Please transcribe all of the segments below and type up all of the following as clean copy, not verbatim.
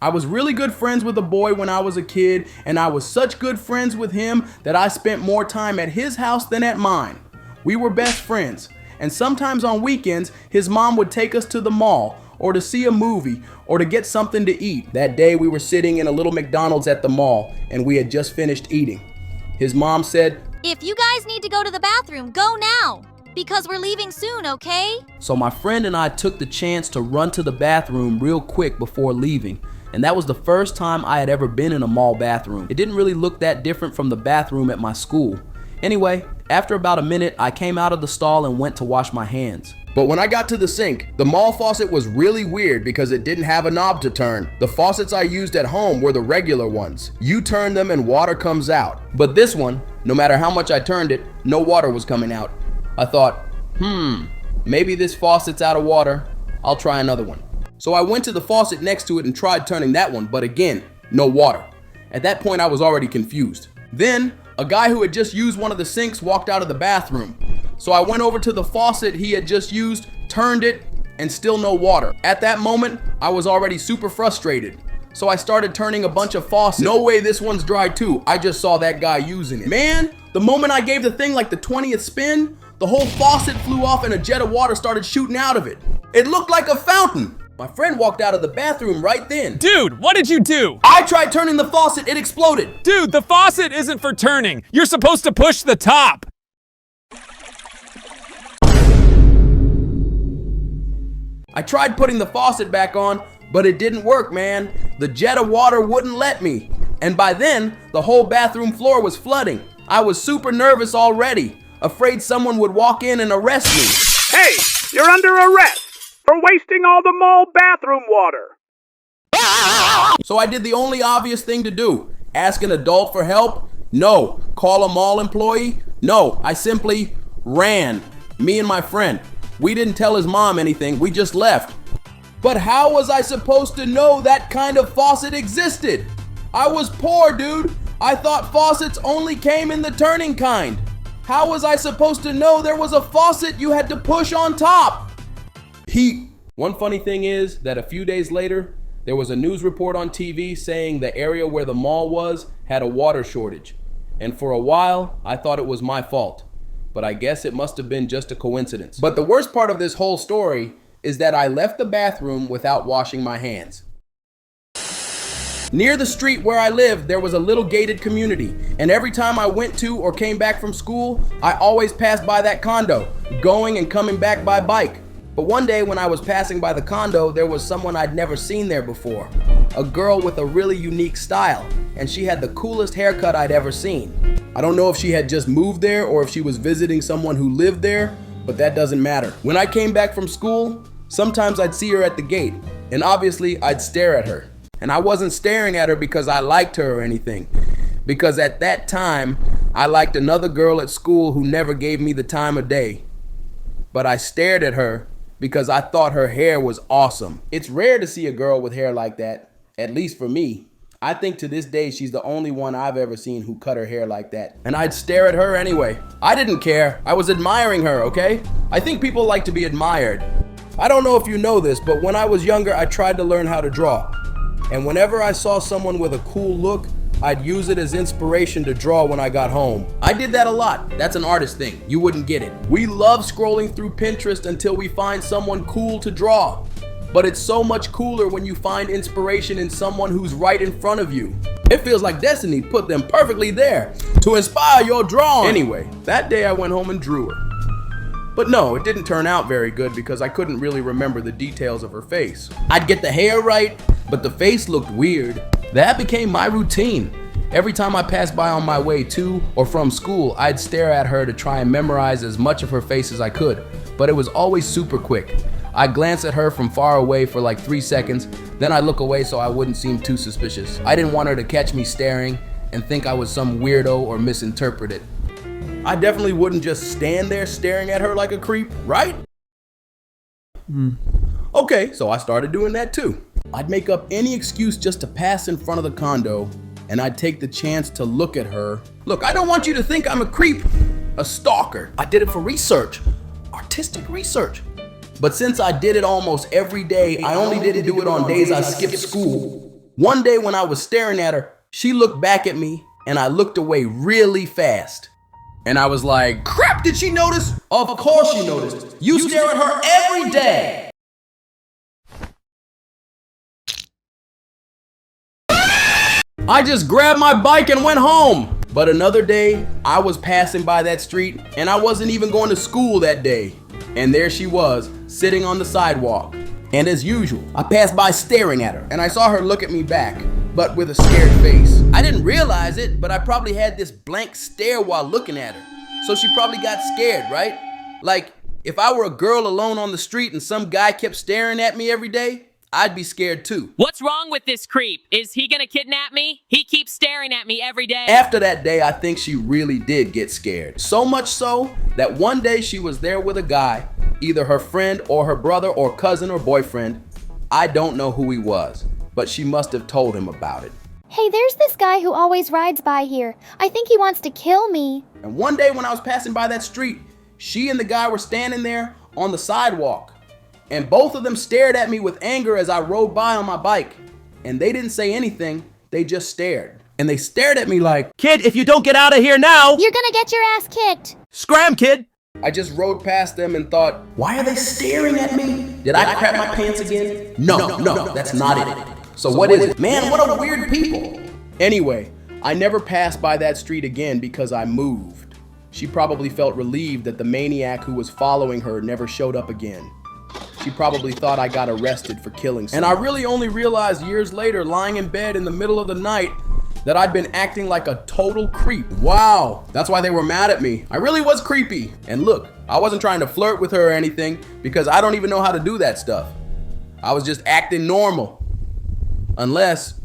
I was really good friends with a boy when I was a kid, and I was such good friends with him that I spent more time at his house than at mine. We were best friends, and sometimes on weekends, his mom would take us to the mall, or to see a movie, or to get something to eat. That day we were sitting in a little McDonald's at the mall, and we had just finished eating. His mom said, "If you guys need to go to the bathroom, go now, because we're leaving soon, okay?" So my friend and I took the chance to run to the bathroom real quick before leaving. And that was the first time I had ever been in a mall bathroom. It didn't really look that different from the bathroom at my school. Anyway, after about a minute, I came out of the stall and went to wash my hands. But when I got to the sink, the mall faucet was really weird because it didn't have a knob to turn. The faucets I used at home were the regular ones. You turn them and water comes out. But this one, no matter how much I turned it, no water was coming out. I thought, maybe this faucet's out of water. I'll try another one. So I went to the faucet next to it and tried turning that one, but again, no water. At that point, I was already confused. Then, a guy who had just used one of the sinks walked out of the bathroom. So I went over to the faucet he had just used, turned it, and still no water. At that moment, I was already super frustrated. So I started turning a bunch of faucets. No way this one's dry too. I just saw that guy using it. Man, the moment I gave the thing like the 20th spin, the whole faucet flew off and a jet of water started shooting out of it. It looked like a fountain. My friend walked out of the bathroom right then. Dude, what did you do? I tried turning the faucet, it exploded. Dude, the faucet isn't for turning. You're supposed to push the top. I tried putting the faucet back on, but it didn't work, man. The jet of water wouldn't let me. And by then, the whole bathroom floor was flooding. I was super nervous already, afraid someone would walk in and arrest me. Hey, you're under arrest for wasting all the mall bathroom water. So I did the only obvious thing to do. Ask an adult for help? No. Call a mall employee? No. I simply ran. Me and my friend. We didn't tell his mom anything. We just left. But how was I supposed to know that kind of faucet existed? I was poor, dude. I thought faucets only came in the turning kind. How was I supposed to know there was a faucet you had to push on top? One funny thing is that a few days later, there was a news report on TV saying the area where the mall was had a water shortage. And for a while, I thought it was my fault. But I guess it must have been just a coincidence. But the worst part of this whole story is that I left the bathroom without washing my hands. Near the street where I lived, there was a little gated community. And every time I went to or came back from school, I always passed by that condo, going and coming back by bike. But one day when I was passing by the condo, there was someone I'd never seen there before. A girl with a really unique style, and she had the coolest haircut I'd ever seen. I don't know if she had just moved there or if she was visiting someone who lived there, but that doesn't matter. When I came back from school, sometimes I'd see her at the gate, and obviously I'd stare at her. And I wasn't staring at her because I liked her or anything, because at that time, I liked another girl at school who never gave me the time of day. But I stared at her because I thought her hair was awesome. It's rare to see a girl with hair like that, at least for me. I think to this day she's the only one I've ever seen who cut her hair like that. And I'd stare at her anyway. I didn't care. I was admiring her, okay? I think people like to be admired. I don't know if you know this, but when I was younger, I tried to learn how to draw. And whenever I saw someone with a cool look, I'd use it as inspiration to draw when I got home. I did that a lot. That's an artist thing. You wouldn't get it. We love scrolling through Pinterest until we find someone cool to draw. But it's so much cooler when you find inspiration in someone who's right in front of you. It feels like destiny put them perfectly there to inspire your drawing. Anyway, that day I went home and drew her. But no, it didn't turn out very good because I couldn't really remember the details of her face. I'd get the hair right, but the face looked weird. That became my routine. Every time I passed by on my way to or from school, I'd stare at her to try and memorize as much of her face as I could, but it was always super quick. I'd glance at her from far away for like 3 seconds, then I'd look away so I wouldn't seem too suspicious. I didn't want her to catch me staring and think I was some weirdo or misinterpret it. I definitely wouldn't just stand there staring at her like a creep, right? Okay, so I started doing that too. I'd make up any excuse just to pass in front of the condo, and I'd take the chance to look at her. Look, I don't want you to think I'm a creep, a stalker. I did it for research, artistic research. But since I did it almost every day, I only didn't do it on days I skipped school. One day when I was staring at her, she looked back at me and I looked away really fast. And I was like, crap, did she notice? Of course she noticed. You stare at her every day. I just grabbed my bike and went home. But another day, I was passing by that street and I wasn't even going to school that day. And there she was, sitting on the sidewalk. And as usual, I passed by staring at her and I saw her look at me back, but with a scared face. I didn't realize it, but I probably had this blank stare while looking at her. So she probably got scared, right? Like, if I were a girl alone on the street and some guy kept staring at me every day, I'd be scared too. What's wrong with this creep? Is he gonna kidnap me? He keeps staring at me every day. After that day, I think she really did get scared. So much so that one day she was there with a guy, either her friend or her brother or cousin or boyfriend. I don't know who he was, but she must have told him about it. Hey, there's this guy who always rides by here. I think he wants to kill me. And one day when I was passing by that street, she and the guy were standing there on the sidewalk. And both of them stared at me with anger as I rode by on my bike. And they didn't say anything, they just stared. And they stared at me like, Kid, if you don't get out of here now, You're gonna get your ass kicked. scram, kid. I just rode past them and thought, why are they staring at me? Did I crap my pants again? No, that's not it. So what is it? Man, what a weird people. Anyway, I never passed by that street again because I moved. She probably felt relieved that the maniac who was following her never showed up again. She probably thought I got arrested for killing someone. And I really only realized years later, lying in bed in the middle of the night, that I'd been acting like a total creep. Wow, that's why they were mad at me. I really was creepy. And look, I wasn't trying to flirt with her or anything because I don't even know how to do that stuff. I was just acting normal. Unless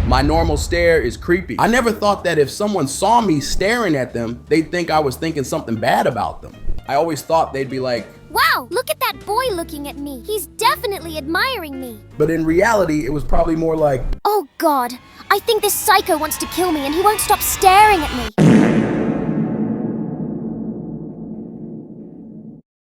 my normal stare is creepy. I never thought that if someone saw me staring at them, they'd think I was thinking something bad about them. I always thought they'd be like, Wow, look at that boy looking at me. He's definitely admiring me. but in reality, it was probably more like, Oh God, I think this psycho wants to kill me and he won't stop staring at me.